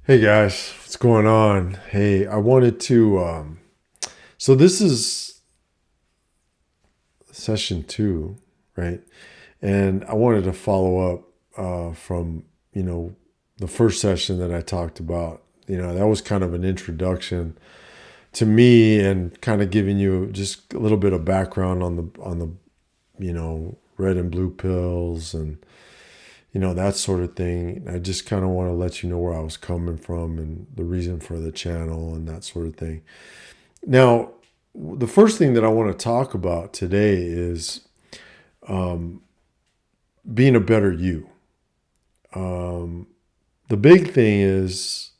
Hey guys, what's going on? Hey, I wanted to. So this is session two, right? And I wanted to follow up from the first session that I talked about. That was kind of an introduction to me and kind of giving you just a little bit of background on the red and blue pills and that sort of thing. I just kind of want to let you know where I was coming from and the reason for the channel and that sort of thing. Now, the first thing that I want to talk about today is being a better you. The big thing is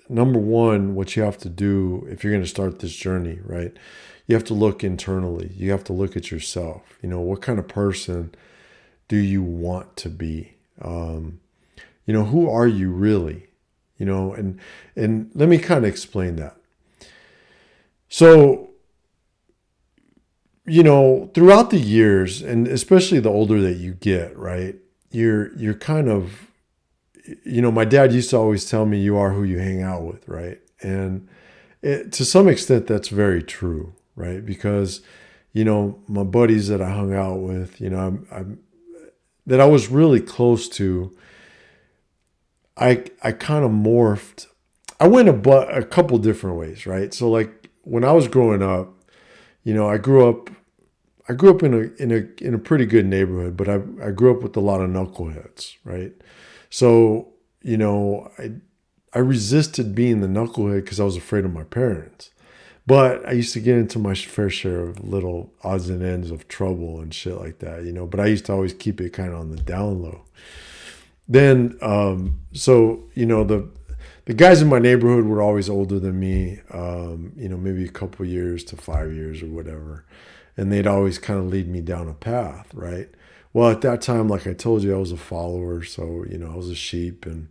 number one, what you have to do if you're going to start this journey, right? You have to look internally. You have to look at yourself. What kind of person do you want to be? Who are you really? And let me kind of explain that. So, throughout the years, and especially the older that you get, right? You're kind of, my dad used to always tell me you are who you hang out with, right? And to some extent, that's very true, right? Because, my buddies that I hung out with, that I was really close to, I kind of morphed. I went a couple different ways, right? So like when I was growing up, I grew up in a pretty good neighborhood, but I grew up with a lot of knuckleheads, right? So I resisted being the knucklehead because I was afraid of my parents. But I used to get into my fair share of little odds and ends of trouble and shit like that. But I used to always keep it kind of on the down low. Then, the guys in my neighborhood were always older than me, maybe a couple years to 5 years or whatever. And they'd always kind of lead me down a path, right? Well, at that time, like I told you, I was a follower. So, I was a sheep and,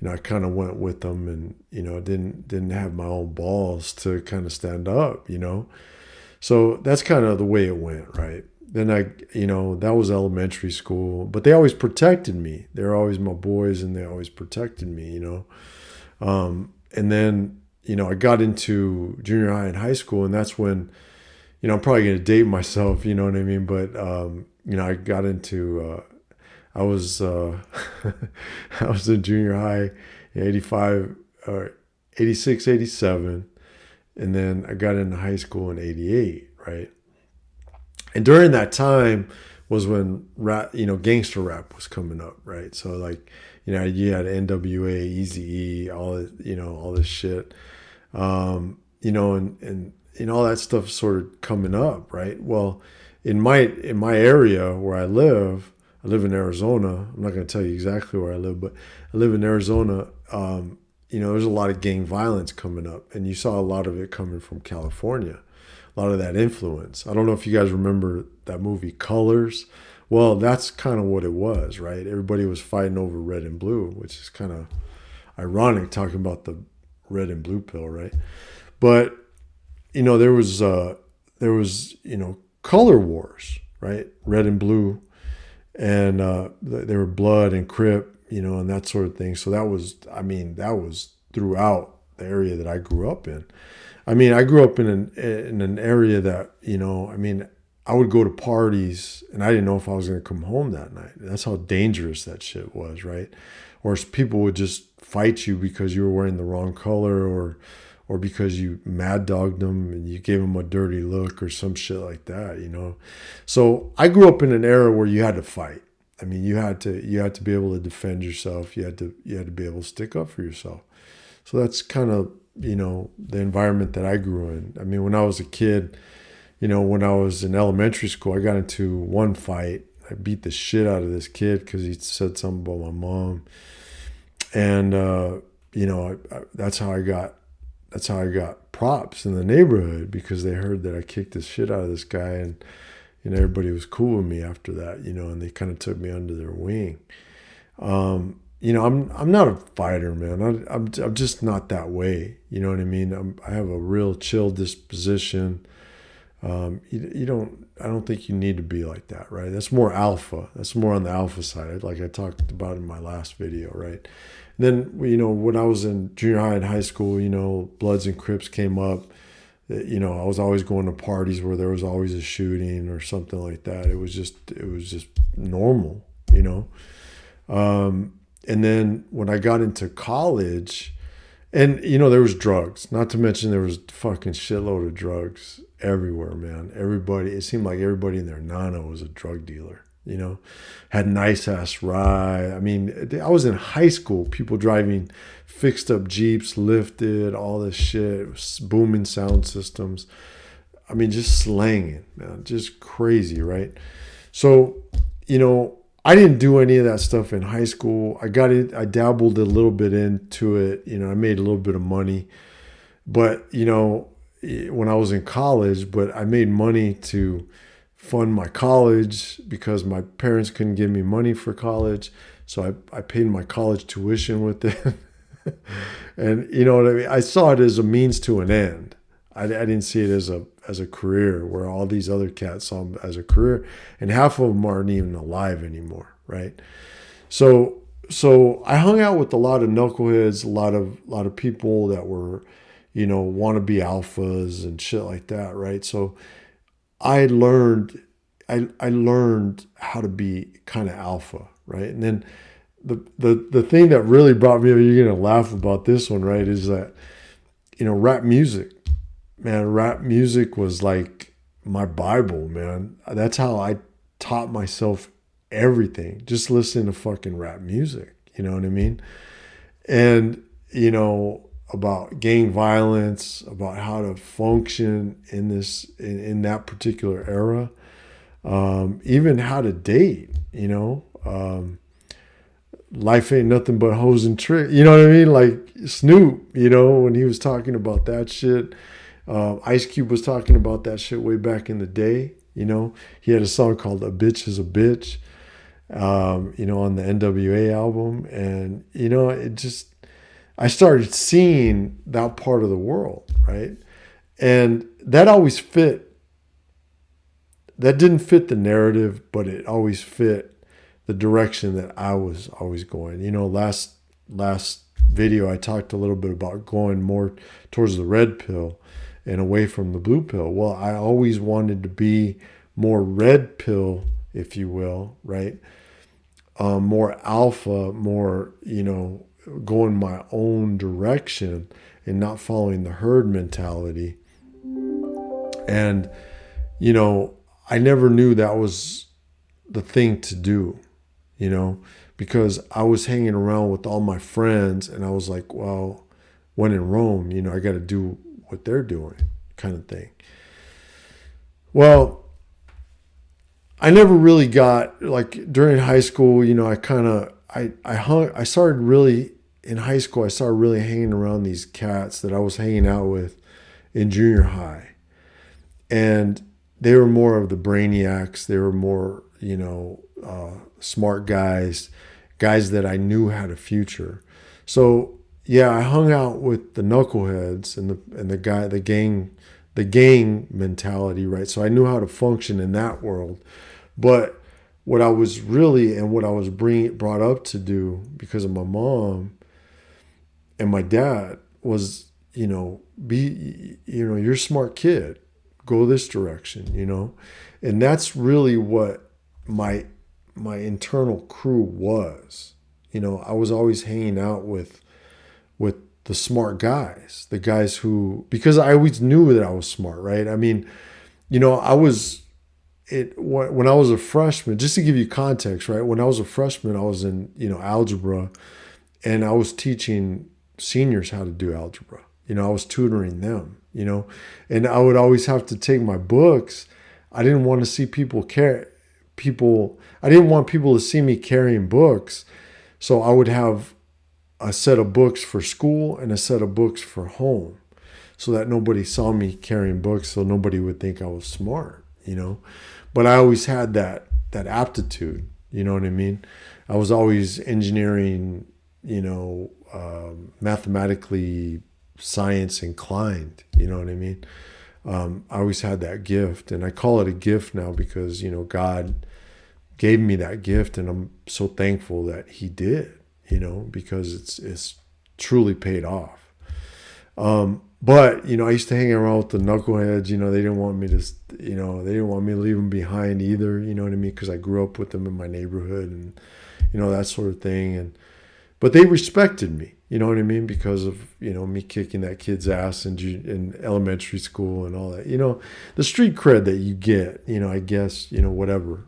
I kind of went with them and, didn't have my own balls to kind of stand up. So that's kind of the way it went, right? Then that was elementary school, but they always protected me. They were always my boys and they always protected me. And then, I got into junior high and high school, and that's when, I'm probably going to date myself, you know what I mean? But, I got into, I was, I was in junior high in 85 or 86, 87. And then I got into high school in 88, right? And during that time was when rap, gangster rap was coming up, right? So like, you had NWA, Eazy-E, all this shit, and all that stuff sort of coming up, right? Well, in my area where I live in Arizona. I'm not going to tell you exactly where I live, but I live in Arizona. There's a lot of gang violence coming up, and you saw a lot of it coming from California. A lot of that influence. I don't know if you guys remember that movie Colors. Well, that's kind of what it was, right? Everybody was fighting over red and blue, which is kind of ironic talking about the red and blue pill, right? But there was color wars, right? Red and blue, and there were blood and crip, and that sort of thing. So that was throughout the area that I grew up in. I grew up in an area that I would go to parties and I didn't know if I was going to come home that night. That's how dangerous that shit was, right? Or people would just fight you because you were wearing the wrong color, or because you mad dogged them and you gave them a dirty look or some shit like that. So I grew up in an era where you had to fight. You had to be able to defend yourself. You had to be able to stick up for yourself. So that's kind of the environment that I grew in. When I was a kid, when I was in elementary school, I got into one fight. I beat the shit out of this kid because he said something about my mom, and that's how I got props in the neighborhood because they heard that I kicked the shit out of this guy, and everybody was cool with me after that, and they kind of took me under their wing. I'm not a fighter, man. I'm just not that way. You know what I mean? I have a real chill disposition. I don't think you need to be like that, right? That's more alpha. That's more on the alpha side, like I talked about in my last video, right? And then, when I was in junior high and high school, Bloods and Crips came up. I was always going to parties where there was always a shooting or something like that. It was just normal, and then when I got into college, and there was drugs. Not to mention there was fucking shitload of drugs everywhere, man. It seemed like everybody in their nana was a drug dealer. Had nice ass ride. I mean, I was in high school. People driving fixed up Jeeps, lifted, all this shit, booming sound systems. I mean, just slanging, man, just crazy, right? So, I didn't do any of that stuff in high school. I dabbled a little bit into it. I made a little bit of money, but when I was in college, but I made money to fund my college because my parents couldn't give me money for college. So I paid my college tuition with it. And you know what I mean? I saw it as a means to an end. I didn't see it as a career where all these other cats saw them as a career, and half of them aren't even alive anymore, right? So I hung out with a lot of knuckleheads, a lot of people that were, wannabe alphas and shit like that, right? So I learned how to be kind of alpha, right? And then the thing that really brought me, you're gonna laugh about this one, right? Is that rap music, man. Rap music was like my Bible, man. That's how I taught myself everything. Just listening to fucking rap music. You know what I mean? And about gang violence, about how to function in that particular era, even how to date. Life ain't nothing but hoes and tricks. You know what I mean? Like Snoop, when he was talking about that shit. Ice Cube was talking about that shit way back in the day. He had a song called "A Bitch Is a Bitch," on the NWA album, and I started seeing that part of the world, right? And that always fit. That didn't fit the narrative, but it always fit the direction that I was always going. Last video I talked a little bit about going more towards the red pill and away from the blue pill. Well, I always wanted to be more red pill, if you will, right? More alpha, more, going my own direction and not following the herd mentality. And, I never knew that was the thing to do, because I was hanging around with all my friends and I was like, well, when in Rome, I got to do what they're doing, kind of thing. Well, I never really got, like, during high school, I started really, in high school, I started really hanging around these cats that I was hanging out with in junior high. And they were more of the brainiacs. They were more, smart guys that I knew had a future. So yeah, I hung out with the knuckleheads and the gang mentality, right? So I knew how to function in that world. But what I was really, and what I was brought up to do because of my mom and my dad was, be, you're a smart kid, go this direction, and that's really what my internal crew was. I was always hanging out with the smart guys, the guys who, because I always knew that I was smart, right? I mean, when I was a freshman, just to give you context, right? When I was a freshman, I was in, algebra, and I was teaching seniors how to do algebra. I was tutoring them, and I would always have to take my books. I didn't want to see I didn't want people to see me carrying books. So I would have a set of books for school and a set of books for home, so that nobody saw me carrying books, so nobody would think I was smart, But I always had that aptitude, you know what I mean? I was always engineering, mathematically science inclined, you know what I mean? I always had that gift, and I call it a gift now because, God gave me that gift, and I'm so thankful that He did, because it's truly paid off. But, I used to hang around with the knuckleheads. They didn't want me to, they didn't want me to leave them behind either. You know what I mean? Because I grew up with them in my neighborhood, and that sort of thing. But they respected me. You know what I mean? Because of, me kicking that kid's ass in elementary school and all that. The street cred that you get. I guess, whatever.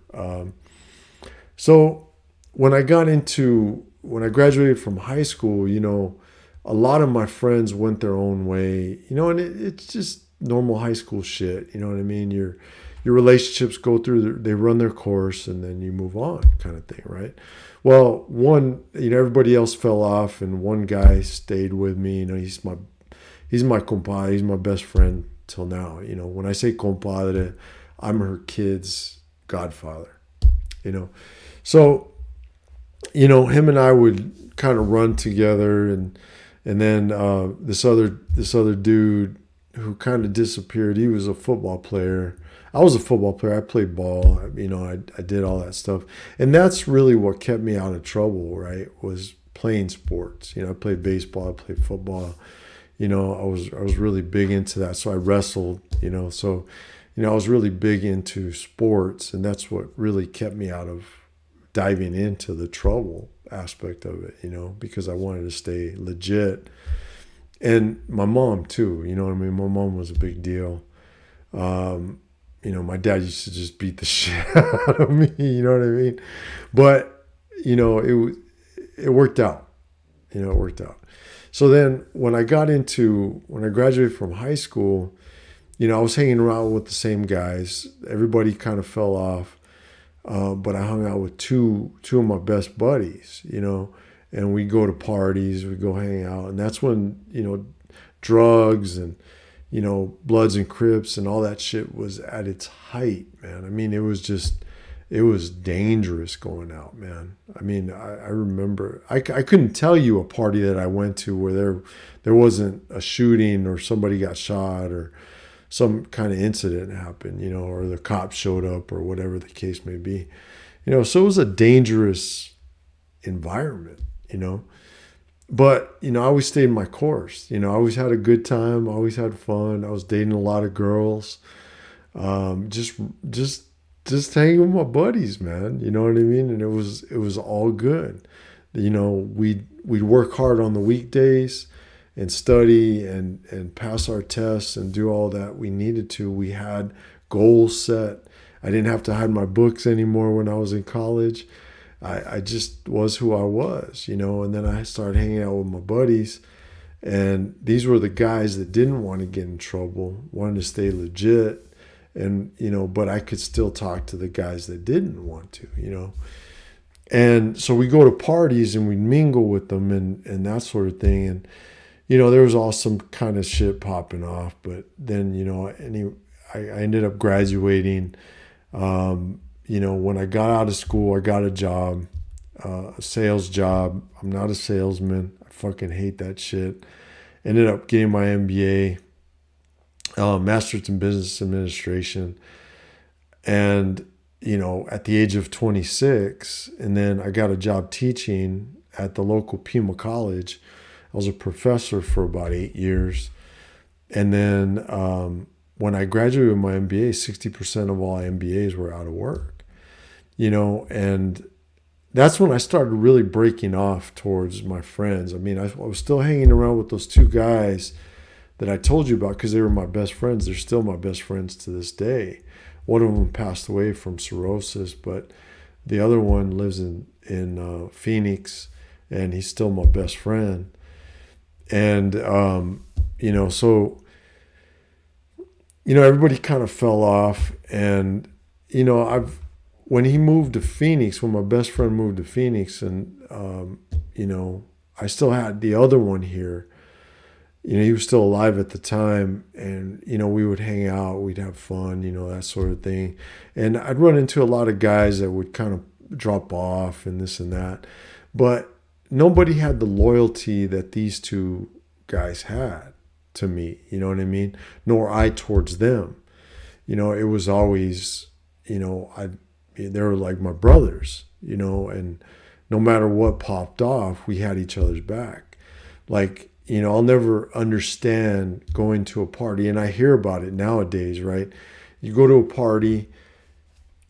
So when I graduated from high school, a lot of my friends went their own way, and it's just normal high school shit. You know what I mean? Your relationships go through, they run their course, and then you move on, kind of thing, right? Well, everybody else fell off, and one guy stayed with me. He's my compadre, he's my best friend till now. When I say compadre, I'm her kid's godfather. So, him and I would kind of run together, and then this other dude who kind of disappeared. He was a football player. I was a football player. I played ball. I did all that stuff, and that's really what kept me out of trouble. Right, was playing sports. I played baseball. I played football. I was really big into that. So I wrestled. So I was really big into sports, and that's what really kept me out of diving into the trouble aspect of it, because I wanted to stay legit. And my mom too, what I mean? My mom was a big deal. My dad used to just beat the shit out of me, you know what I mean? But, it worked out, it worked out. So then when I graduated from high school, I was hanging around with the same guys. Everybody kind of fell off. But I hung out with two of my best buddies, and we go to parties, we go hang out. And that's when, drugs and, Bloods and Crips and all that shit was at its height, man. I mean, it was dangerous going out, man. I mean, I remember, I couldn't tell you a party that I went to where there wasn't a shooting or somebody got shot or some kind of incident happened, or the cops showed up or whatever the case may be, so it was a dangerous environment, but, I always stayed my course, I always had a good time. I always had fun. I was dating a lot of girls, just hanging with my buddies, man. You know what I mean? And it was all good. We'd work hard on the weekdays and study and pass our tests and do all that we needed to. We had goals set. I didn't have to hide my books anymore when I was in college. I just was who I was, and then I started hanging out with my buddies, and these were the guys that didn't want to get in trouble, wanted to stay legit, and, but I could still talk to the guys that didn't want to, And so we go to parties and we mingle with them and that sort of thing. And, there was all some kind of shit popping off, but then, I ended up graduating. When I got out of school, I got a job, a sales job. I'm not a salesman. I fucking hate that shit. Ended up getting my MBA, Master's in Business Administration. And, at the age of 26, and then I got a job teaching at the local Pima College. I was a professor for about 8 years. And then when I graduated with my MBA, 60% of all MBAs were out of work, and that's when I started really breaking off towards my friends. I mean, I was still hanging around with those two guys that I told you about because they were my best friends. They're still my best friends to this day. One of them passed away from cirrhosis, but the other one lives in Phoenix, and he's still my best friend. And, so, everybody kind of fell off. And, when he moved to Phoenix, when my best friend moved to Phoenix, and, I still had the other one here, he was still alive at the time, and, we would hang out, we'd have fun, that sort of thing. And I'd run into a lot of guys that would kind of drop off and this and that. But nobody had the loyalty that these two guys had to me, you know what I mean? Nor I towards them. You know, it was always, you know, they were like my brothers, you know, and no matter what popped off, we had each other's back. Like, you know, I'll never understand going to a party, and I hear about it nowadays, right? You go to a party,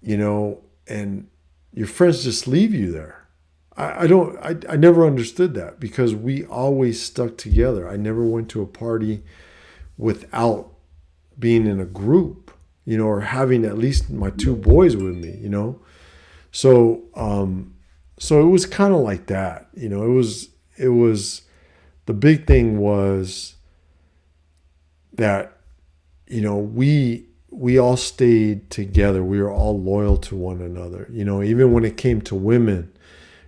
you know, and your friends just leave you there. I never understood that because we always stuck together. I never went to a party without being in a group, you know, or having at least my two boys with me, you know. So, so it was kind of like that, you know. It was the big thing was that, you know, we all stayed together. We were all loyal to one another, you know. Even when it came to women,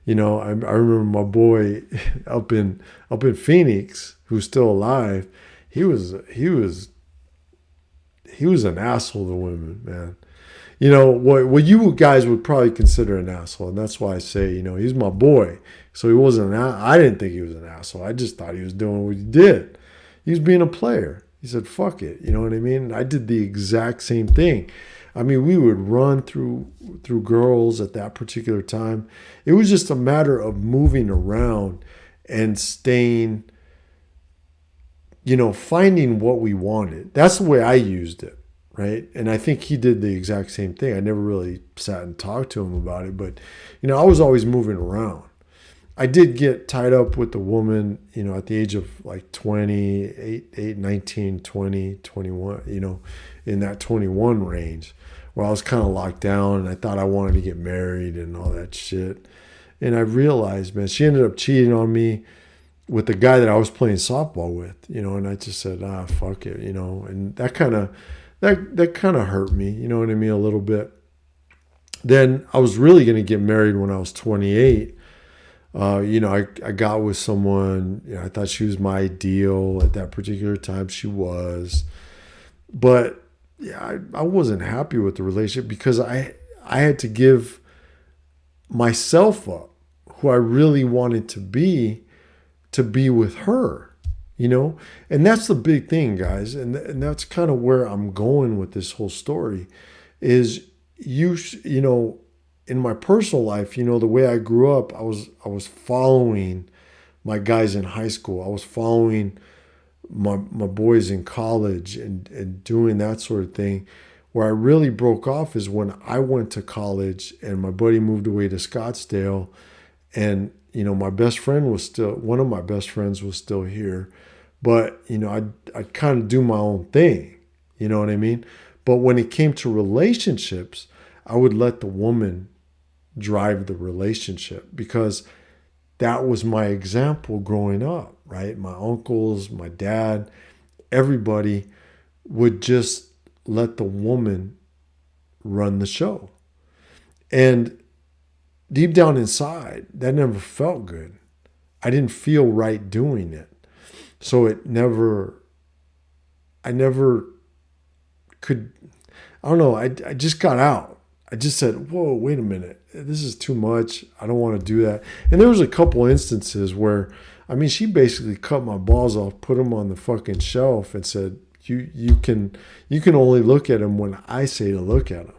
you know, I remember my boy up in Phoenix, who's still alive. He was an asshole to women, man. You know, what you guys would probably consider an asshole. And that's why I say, you know, he's my boy. So he wasn't I didn't think he was an asshole. I just thought he was doing what he did. He was being a player. He said, fuck it. You know what I mean? I did the exact same thing. I mean, we would run through girls at that particular time. It was just a matter of moving around and staying, you know, finding what we wanted. That's the way I used it, right? And I think he did the exact same thing. I never really sat and talked to him about it, but, you know, I was always moving around. I did get tied up with a woman, you know, at the age of like 19, 20, 21, you know, in that 21 range, where I was kind of locked down and I thought I wanted to get married and all that shit. And I realized, man, she ended up cheating on me with the guy that I was playing softball with, you know, and I just said, fuck it, you know, and that kind of hurt me, you know what I mean, a little bit. Then I was really going to get married when I was 28. You know, I got with someone, you know, I thought she was my ideal at that particular time. She was, but yeah, I wasn't happy with the relationship because I had to give myself up, who I really wanted to be with her, you know? And that's the big thing, guys. And that's kind of where I'm going with this whole story is you know, in my personal life, you know, the way I grew up, I was following my guys in high school. I was following my boys in college and doing that sort of thing. Where I really broke off is when I went to college and my buddy moved away to Scottsdale, and you know, one of my best friends was still here, but you know, I'd kind of do my own thing, you know what I mean? But when it came to relationships, I would let the woman drive the relationship because that was my example growing up, right? My uncles, my dad, everybody would just let the woman run the show. And deep down inside, that never felt good. I didn't feel right doing it. So I never could, I don't know, I just got out. I just said, whoa, wait a minute. This is too much. I don't want to do that. And there was a couple instances where, I mean, she basically cut my balls off, put them on the fucking shelf and said, you can only look at them when I say to look at them.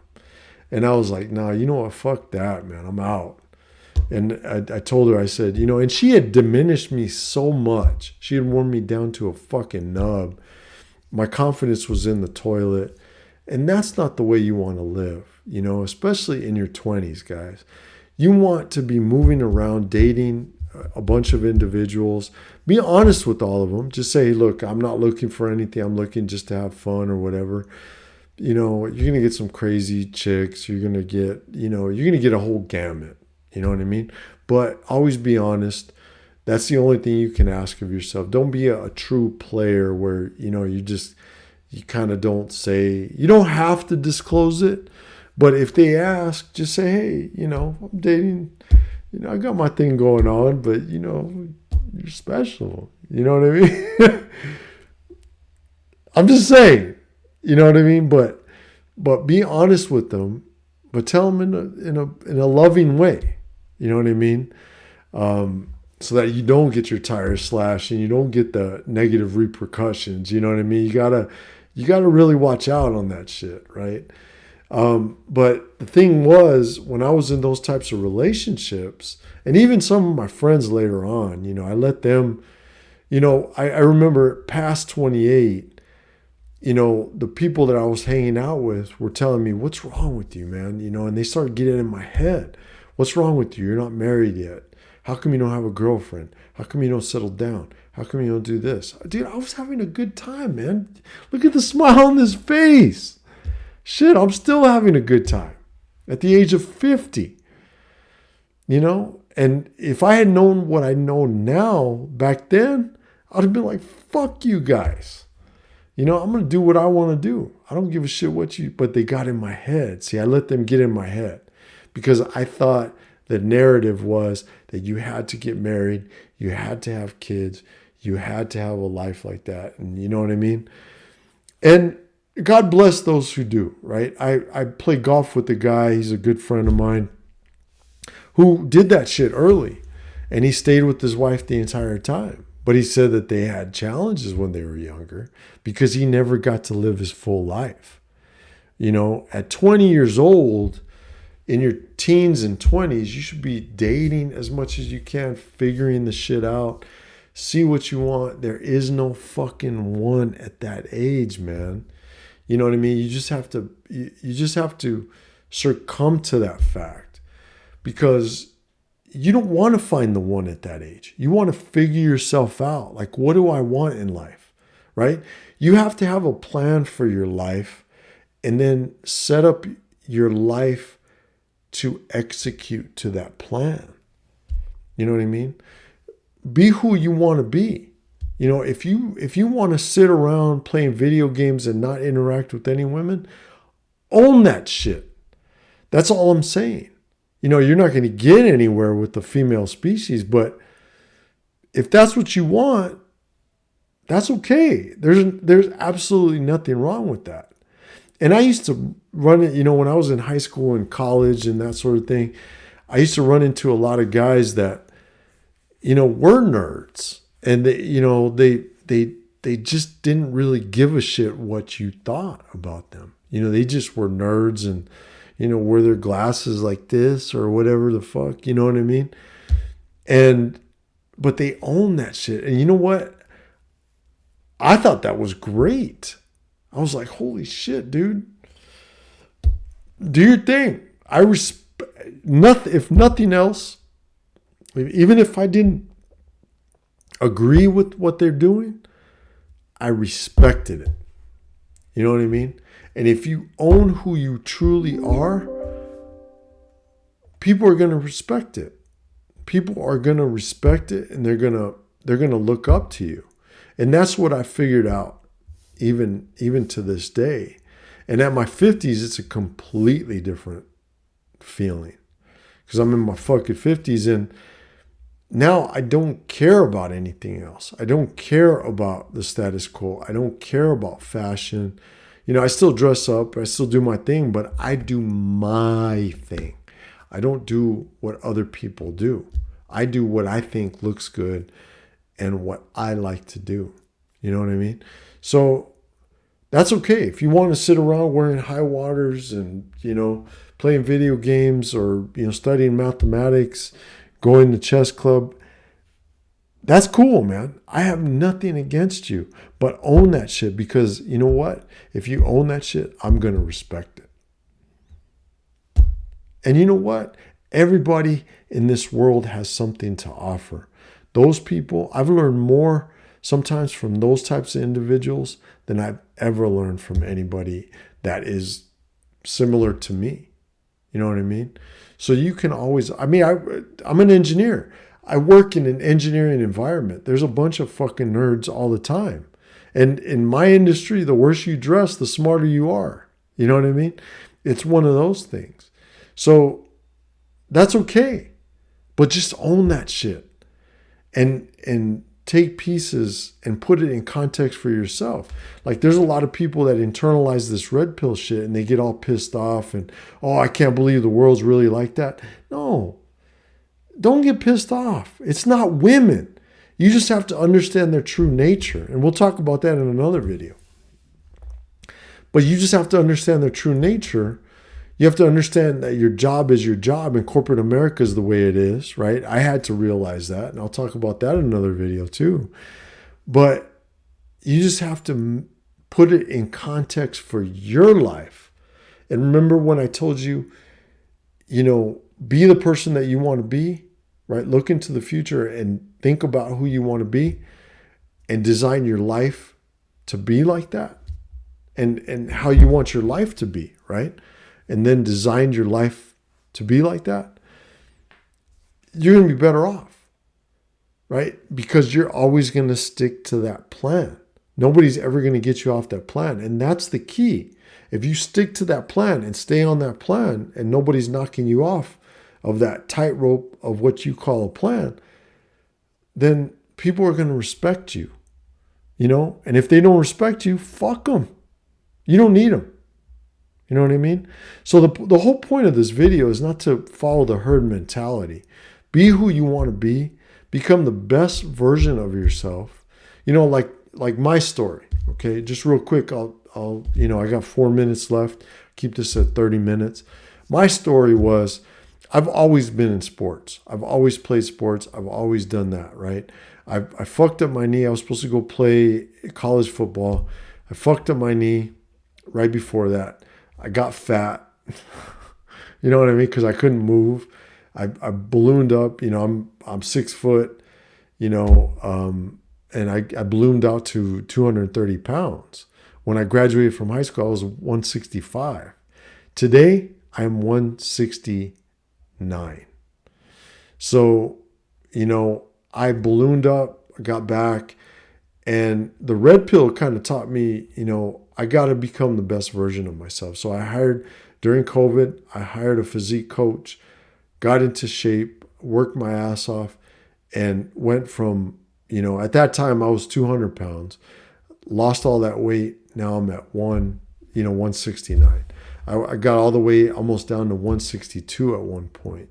And I was like, nah, you know what? Fuck that, man. I'm out. And I told her, I said, you know, and she had diminished me so much. She had worn me down to a fucking nub. My confidence was in the toilet. And that's not the way you want to live, you know, especially in your 20s, guys. You want to be moving around, dating a bunch of individuals. Be honest with all of them. Just say, hey, look, I'm not looking for anything. I'm looking just to have fun or whatever. You know, you're going to get some crazy chicks. You're going to get, you know, you're going to get a whole gamut. You know what I mean? But always be honest. That's the only thing you can ask of yourself. Don't be a true player where, you know, you kind of don't say, you don't have to disclose it. But if they ask, just say, hey, you know, I'm dating, you know, I got my thing going on, but, you know, you're special. You know what I mean? I'm just saying, you know what I mean? But be honest with them, but tell them in a loving way. You know what I mean? so that you don't get your tires slashed and you don't get the negative repercussions. You know what I mean? You gotta really watch out on that shit, right? But the thing was, when I was in those types of relationships, and even some of my friends later on, I let them, I remember past 28, the people that I was hanging out with were telling me, what's wrong with you, man? And they started getting in my head. What's wrong with you? You're not married yet. How come you don't have a girlfriend? How come you don't settle down? How come you don't do this? Dude, I was having a good time, man. Look at the smile on his face. Shit, I'm still having a good time at the age of 50. And if I had known what I know now back then, I'd have been like, fuck you guys. I'm going to do what I want to do. I don't give a shit but they got in my head. See, I let them get in my head because I thought the narrative was that you had to get married, you had to have kids, you had to have a life like that. And you know what I mean? And God bless those who do, right? I play golf with a guy, he's a good friend of mine, who did that shit early. And he stayed with his wife the entire time. But he said that they had challenges when they were younger because he never got to live his full life. At 20 years old, in your teens and 20s, you should be dating as much as you can, figuring the shit out, see what you want. There is no fucking one at that age, man. You know what I mean? You just have to succumb to that fact because you don't want to find the one at that age. You want to figure yourself out. Like, what do I want in life, right? You have to have a plan for your life and then set up your life to execute to that plan. You know what I mean? Be who you want to be. If you want to sit around playing video games and not interact with any women, own that shit. That's all I'm saying. You're not going to get anywhere with the female species, but if that's what you want, that's okay. There's absolutely nothing wrong with that. And I used to run it, when I was in high school and college and that sort of thing, I used to run into a lot of guys that, were nerds. And they just didn't really give a shit what you thought about them. They just were nerds and, wear their glasses like this or whatever the fuck, you know what I mean? But they own that shit. And you know what? I thought that was great. I was like, holy shit, dude. Do your thing. If nothing else, even if I didn't agree with what they're doing, I respected it. You know what I mean? And if you own who you truly are, people are going to respect it. People are going to respect it and they're going to look up to you. And that's what I figured out even to this day. And at my 50s, it's a completely different feeling because I'm in my fucking 50s and now I don't care about anything else. I don't care about the status quo. I don't care about fashion. I still dress up. I still do my thing, but I do my thing. I don't do what other people do. I do what I think looks good and what I like to do. You know what I mean? So that's okay. If you want to sit around wearing high waters and, playing video games or, studying mathematics, going to chess club, that's cool, man. I have nothing against you, but own that shit because you know what? If you own that shit, I'm going to respect it. And you know what? Everybody in this world has something to offer. Those people, I've learned more sometimes from those types of individuals than I've ever learned from anybody that is similar to me. You know what I mean? So you can always, I'm an engineer. I work in an engineering environment. There's a bunch of fucking nerds all the time. And in my industry, the worse you dress, the smarter you are. You know what I mean? It's one of those things. So that's okay. But just own that shit. And take pieces and put it in context for yourself. Like there's a lot of people that internalize this red pill shit and they get all pissed off and, oh, I can't believe the world's really like that. No. don't get pissed off. It's not women. You just have to understand their true nature. And we'll talk about that in another video. But you just have to understand their true nature. You have to understand that your job is your job, and corporate America is the way it is, right? I had to realize that, and I'll talk about that in another video too. But you just have to put it in context for your life. And remember when I told you, be the person that you want to be, right? Look into the future and think about who you want to be and design your life to be like that, and how you want your life to be, right? And then design your life to be like that. You're going to be better off, right? Because you're always going to stick to that plan. Nobody's ever going to get you off that plan. And that's the key. If you stick to that plan and stay on that plan and nobody's knocking you off of that tightrope of what you call a plan, then people are going to respect you, And if they don't respect you, fuck them. You don't need them. You know what I mean? So the whole point of this video is not to follow the herd mentality. Be who you want to be. Become the best version of yourself. Like my story. Okay, just real quick. I got 4 minutes left. Keep this at 30 minutes. My story was, I've always been in sports. I've always played sports. I've always done that, right? I fucked up my knee. I was supposed to go play college football. I fucked up my knee right before that. I got fat. You know what I mean? Because I couldn't move. I ballooned up. I'm 6 foot, and I ballooned out to 230 pounds. When I graduated from high school, I was 165. Today, I'm 169. So, I ballooned up, I got back, and the red pill kind of taught me, I got to become the best version of myself. So during COVID, I hired a physique coach, got into shape, worked my ass off, and went from, at that time I was 200 pounds, lost all that weight. Now I'm at 169. I got all the way almost down to 162 at one point,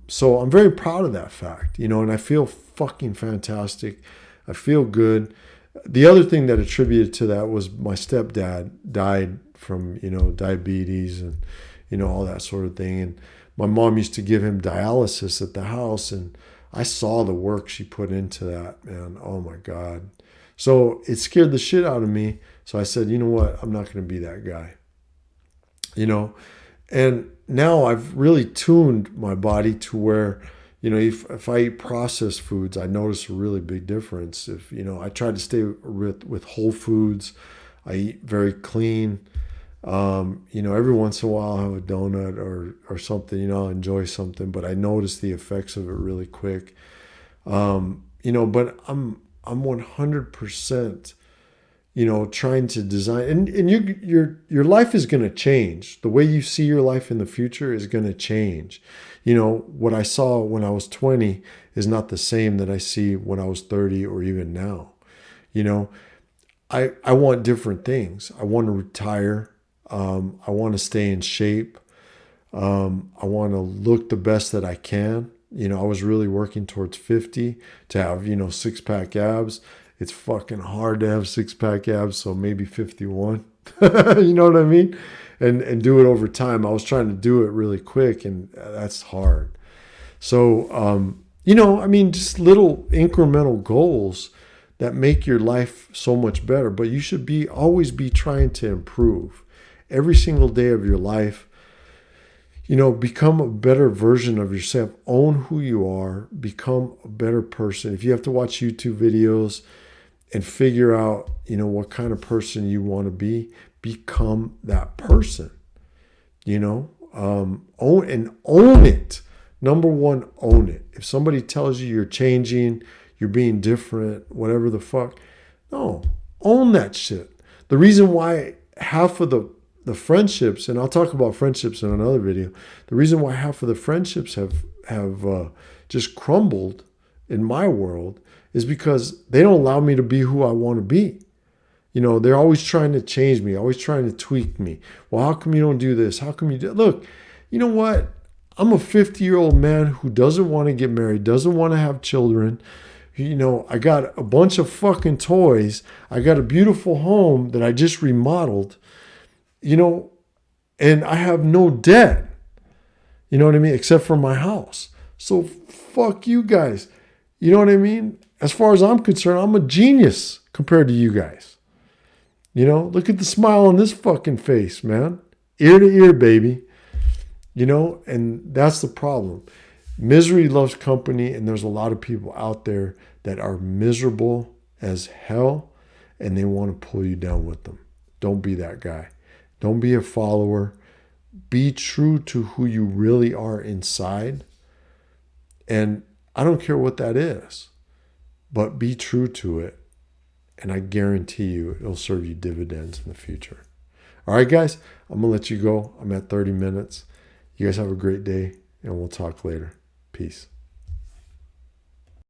So I'm very proud of that fact, and I feel fucking fantastic. I feel good. The other thing that attributed to that was my stepdad died from, diabetes and, all that sort of thing. And my mom used to give him dialysis at the house, and I saw the work she put into that, man. Oh my God. So it scared the shit out of me. So I said, you know what? I'm not going to be that guy, and now I've really tuned my body to where, if I eat processed foods, I notice a really big difference. If, I try to stay with whole foods, I eat very clean. Every once in a while I'll have a donut or something, I'll enjoy something, but I notice the effects of it really quick. But I'm 100%, trying to design, and your life is going to change. The way you see your life in the future is going to change. What I saw when I was 20 is not the same that I see when I was 30 or even now. I want different things. I want to retire. I want to stay in shape. I want to look the best that I can. I was really working towards 50 to have, 6-pack abs. It's fucking hard to have 6-pack abs, so maybe 51. You know what I mean? And do it over time. I was trying to do it really quick, and that's hard. So, just little incremental goals that make your life so much better. But you should always be trying to improve every single day of your life. Become a better version of yourself. Own who you are. Become a better person. If you have to watch YouTube videos and figure out, what kind of person you want to be, become that person. Own it. Number one, own it. If somebody tells you you're changing, you're being different, whatever the fuck, no, own that shit. The reason why half of the friendships, and I'll talk about friendships in another video, the reason why half of the friendships have just crumbled in my world is because they don't allow me to be who I want to be. They're always trying to change me, always trying to tweak me. Well, how come you don't do this? How come you do? Look, you know what? I'm a 50-year-old man who doesn't want to get married, doesn't want to have children. You know, I got a bunch of fucking toys. I got a beautiful home that I just remodeled, you know, and I have no debt. You know what I mean? Except for my house. So fuck you guys. You know what I mean? As far as I'm concerned, I'm a genius compared to you guys. You know, look at the smile on this fucking face, man. Ear to ear, baby. You know, and that's the problem. Misery loves company, and there's a lot of people out there that are miserable as hell, and they want to pull you down with them. Don't be that guy. Don't be a follower. Be true to who you really are inside. And I don't care what that is, but be true to it. And I guarantee you it'll serve you dividends in the future. All right, guys, I'm going to let you go. I'm at 30 minutes. You guys have a great day, and we'll talk later. Peace.